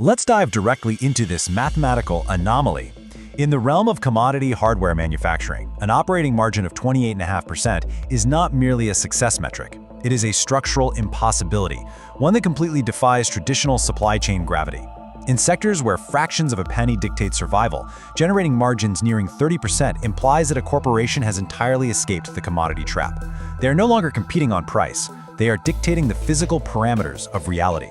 Let's dive directly into this mathematical anomaly. In the realm of commodity hardware manufacturing, an operating margin of 28.5% is not merely a success metric. It is a structural impossibility, one that completely defies traditional supply chain gravity. In sectors where fractions of a penny dictate survival, generating margins nearing 30% implies that a corporation has entirely escaped the commodity trap. They are no longer competing on price. They are dictating the physical parameters of reality.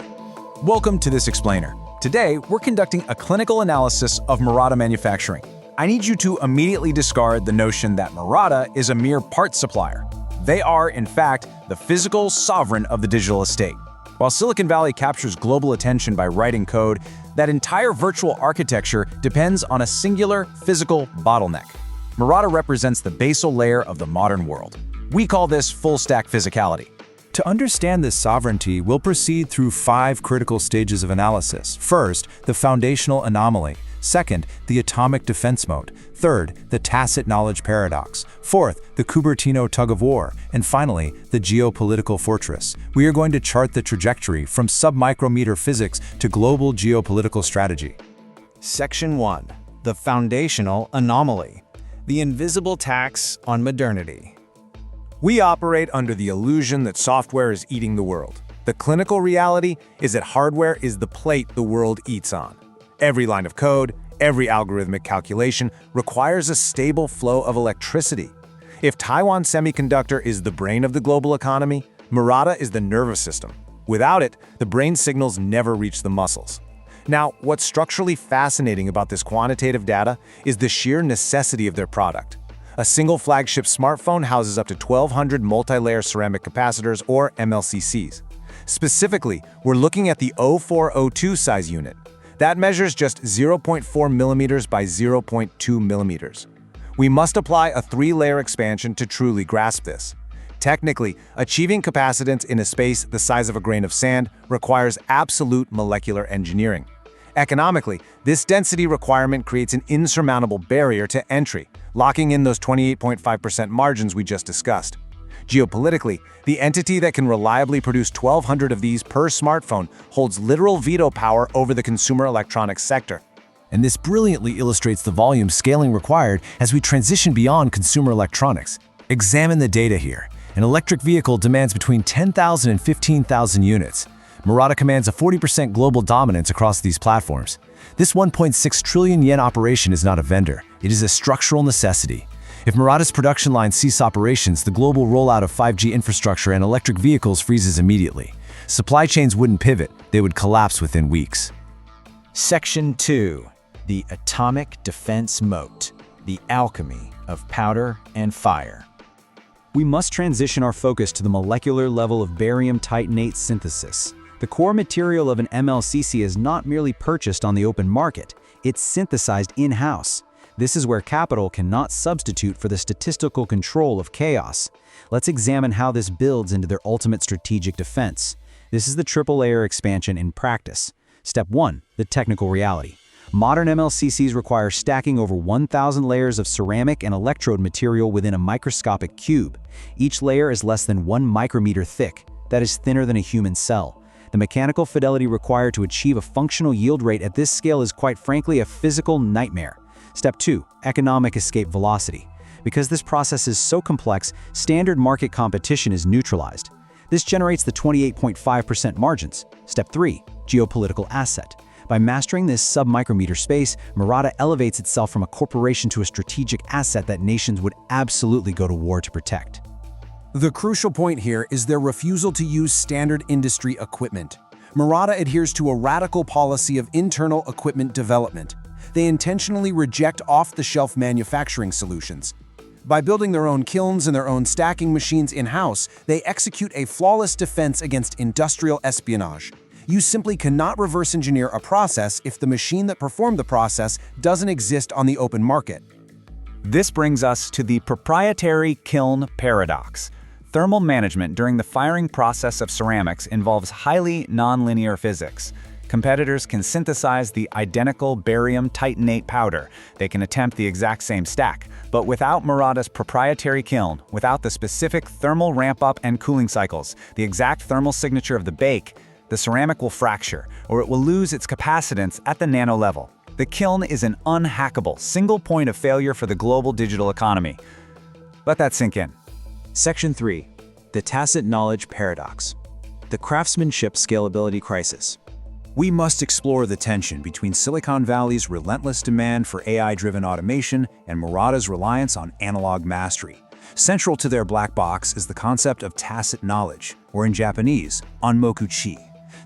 Welcome to this explainer. Today, we're conducting a clinical analysis of Murata Manufacturing. I need you to immediately discard the notion that Murata is a mere part supplier. They are, in fact, the physical sovereign of the digital estate. While Silicon Valley captures global attention by writing code, that entire virtual architecture depends on a singular physical bottleneck. Murata represents the basal layer of the modern world. We call this full-stack physicality. To understand this sovereignty, we'll proceed through 5 critical stages of analysis. First, the foundational anomaly. Second, the atomic defense mode. Third, the Tacit Knowledge Paradox. Fourth, the Cupertino Tug-of-War. And finally, the Geopolitical Fortress. We are going to chart the trajectory from sub-micrometer physics to global geopolitical strategy. Section 1. The Foundational Anomaly. The Invisible Tax on Modernity. We operate under the illusion that software is eating the world. The clinical reality is that hardware is the plate the world eats on. Every line of code, every algorithmic calculation requires a stable flow of electricity. If Taiwan Semiconductor is the brain of the global economy, Murata is the nervous system. Without it, the brain signals never reach the muscles. Now, what's structurally fascinating about this quantitative data is the sheer necessity of their product. A single flagship smartphone houses up to 1,200 multi-layer ceramic capacitors, or MLCCs. Specifically, we're looking at the 0402 size unit. That measures just 0.4 millimeters by 0.2 millimeters. We must apply a 3-layer expansion to truly grasp this. Technically, achieving capacitance in a space the size of a grain of sand requires absolute molecular engineering. Economically, this density requirement creates an insurmountable barrier to entry, locking in those 28.5% margins we just discussed. Geopolitically, the entity that can reliably produce 1,200 of these per smartphone holds literal veto power over the consumer electronics sector. And this brilliantly illustrates the volume scaling required as we transition beyond consumer electronics. Examine the data here. An electric vehicle demands between 10,000 and 15,000 units. Murata commands a 40% global dominance across these platforms. This 1.6 trillion yen operation is not a vendor. It is a structural necessity. If Murata's production lines cease operations, the global rollout of 5G infrastructure and electric vehicles freezes immediately. Supply chains wouldn't pivot, they would collapse within weeks. Section 2. The Atomic Defense Moat. The Alchemy of Powder and Fire. We must transition our focus to the molecular level of barium titanate synthesis. The core material of an MLCC is not merely purchased on the open market, it's synthesized in-house. This is where capital cannot substitute for the statistical control of chaos. Let's examine how this builds into their ultimate strategic defense. This is the triple-layer expansion in practice. Step 1. The technical reality. Modern MLCCs require stacking over 1,000 layers of ceramic and electrode material within a microscopic cube. Each layer is less than 1 micrometer thick. That is thinner than a human cell. The mechanical fidelity required to achieve a functional yield rate at this scale is quite frankly a physical nightmare. Step 2. Economic escape velocity. Because this process is so complex, standard market competition is neutralized. This generates the 28.5% margins. Step 3. Geopolitical asset. By mastering this sub-micrometer space, Murata elevates itself from a corporation to a strategic asset that nations would absolutely go to war to protect. The crucial point here is their refusal to use standard industry equipment. Murata adheres to a radical policy of internal equipment development. They intentionally reject off-the-shelf manufacturing solutions. By building their own kilns and their own stacking machines in-house, they execute a flawless defense against industrial espionage. You simply cannot reverse engineer a process if the machine that performed the process doesn't exist on the open market. This brings us to the proprietary kiln paradox. Thermal management during the firing process of ceramics involves highly nonlinear physics. Competitors can synthesize the identical barium titanate powder. They can attempt the exact same stack. But without Murata's proprietary kiln, without the specific thermal ramp-up and cooling cycles, the exact thermal signature of the bake, The ceramic will fracture, or it will lose its capacitance at the nano level. The kiln is an unhackable single point of failure for the global digital economy. Let that sink in. Section 3. The Tacit Knowledge Paradox. The craftsmanship scalability crisis. We must explore the tension between Silicon Valley's relentless demand for AI-driven automation and Murata's reliance on analog mastery. Central to their black box is the concept of tacit knowledge, or in Japanese, onmokuchi.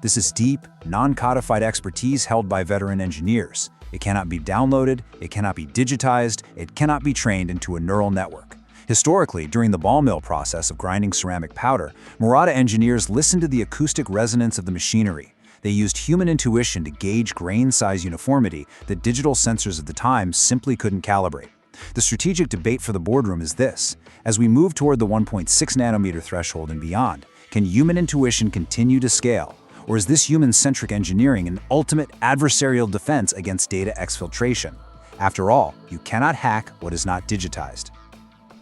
This is deep, non-codified expertise held by veteran engineers. It cannot be downloaded, it cannot be digitized, it cannot be trained into a neural network. Historically, during the ball mill process of grinding ceramic powder, Murata engineers listened to the acoustic resonance of the machinery. They used human intuition to gauge grain size uniformity that digital sensors of the time simply couldn't calibrate. The strategic debate for the boardroom is this: as we move toward the 1.6 nanometer threshold and beyond, can human intuition continue to scale? Or is this human-centric engineering an ultimate adversarial defense against data exfiltration? After all, you cannot hack what is not digitized.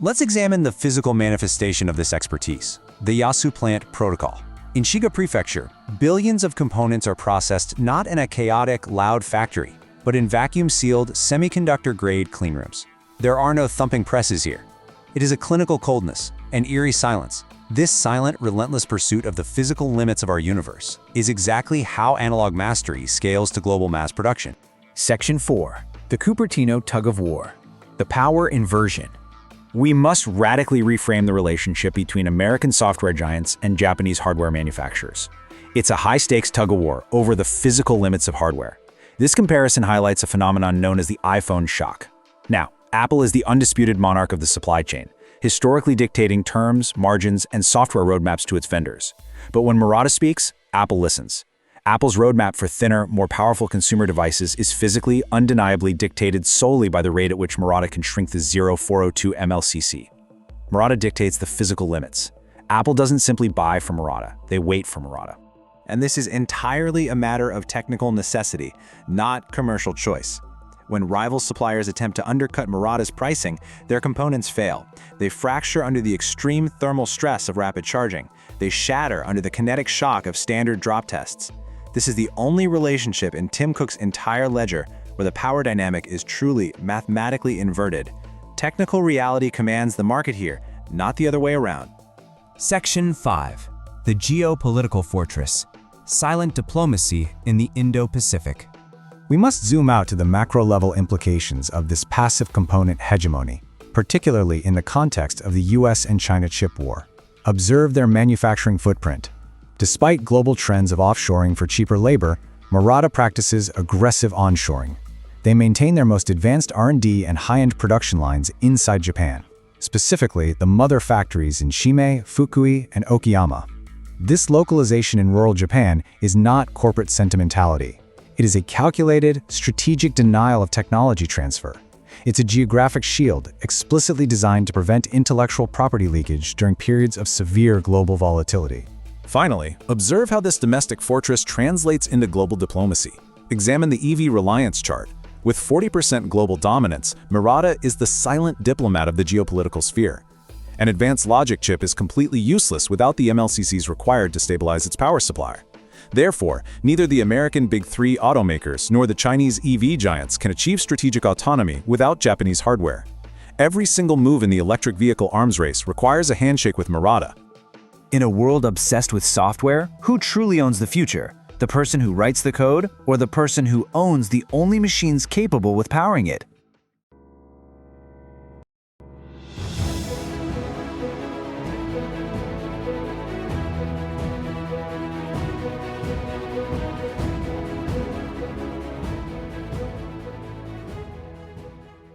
Let's examine the physical manifestation of this expertise, the Yasu plant protocol. In Shiga Prefecture, billions of components are processed not in a chaotic, loud factory, but in vacuum-sealed, semiconductor-grade cleanrooms. There are no thumping presses here. It is a clinical coldness, an eerie silence. This silent, relentless pursuit of the physical limits of our universe is exactly how analog mastery scales to global mass production. Section 4. The Cupertino Tug-of-War. The power inversion. We must radically reframe the relationship between American software giants and Japanese hardware manufacturers. It's a high-stakes tug-of-war over the physical limits of hardware. This comparison highlights a phenomenon known as the iPhone shock. Now, Apple is the undisputed monarch of the supply chain, historically dictating terms, margins, and software roadmaps to its vendors. But when Murata speaks, Apple listens. Apple's roadmap for thinner, more powerful consumer devices is physically, undeniably dictated solely by the rate at which Murata can shrink the 0402 MLCC. Murata dictates the physical limits. Apple doesn't simply buy from Murata, they wait for Murata. And this is entirely a matter of technical necessity, not commercial choice. When rival suppliers attempt to undercut Murata's pricing, their components fail. They fracture under the extreme thermal stress of rapid charging. They shatter under the kinetic shock of standard drop tests. This is the only relationship in Tim Cook's entire ledger where the power dynamic is truly mathematically inverted. Technical reality commands the market here, not the other way around. Section 5. The Geopolitical Fortress. Silent Diplomacy in the Indo-Pacific. We must zoom out to the macro-level implications of this passive component hegemony, particularly in the context of the US and China chip war. Observe their manufacturing footprint. Despite global trends of offshoring for cheaper labor, Murata practices aggressive onshoring. They maintain their most advanced R&D and high-end production lines inside Japan, specifically the mother factories in Shime, Fukui, and Okayama. This localization in rural Japan is not corporate sentimentality. It is a calculated, strategic denial of technology transfer. It's a geographic shield explicitly designed to prevent intellectual property leakage during periods of severe global volatility. Finally, observe how this domestic fortress translates into global diplomacy. Examine the EV reliance chart. With 40% global dominance, Murata is the silent diplomat of the geopolitical sphere. An advanced logic chip is completely useless without the MLCCs required to stabilize its power supply. Therefore, neither the American Big Three automakers nor the Chinese EV giants can achieve strategic autonomy without Japanese hardware. Every single move in the electric vehicle arms race requires a handshake with Murata. In a world obsessed with software, who truly owns the future? The person who writes the code, or the person who owns the only machines capable with powering it?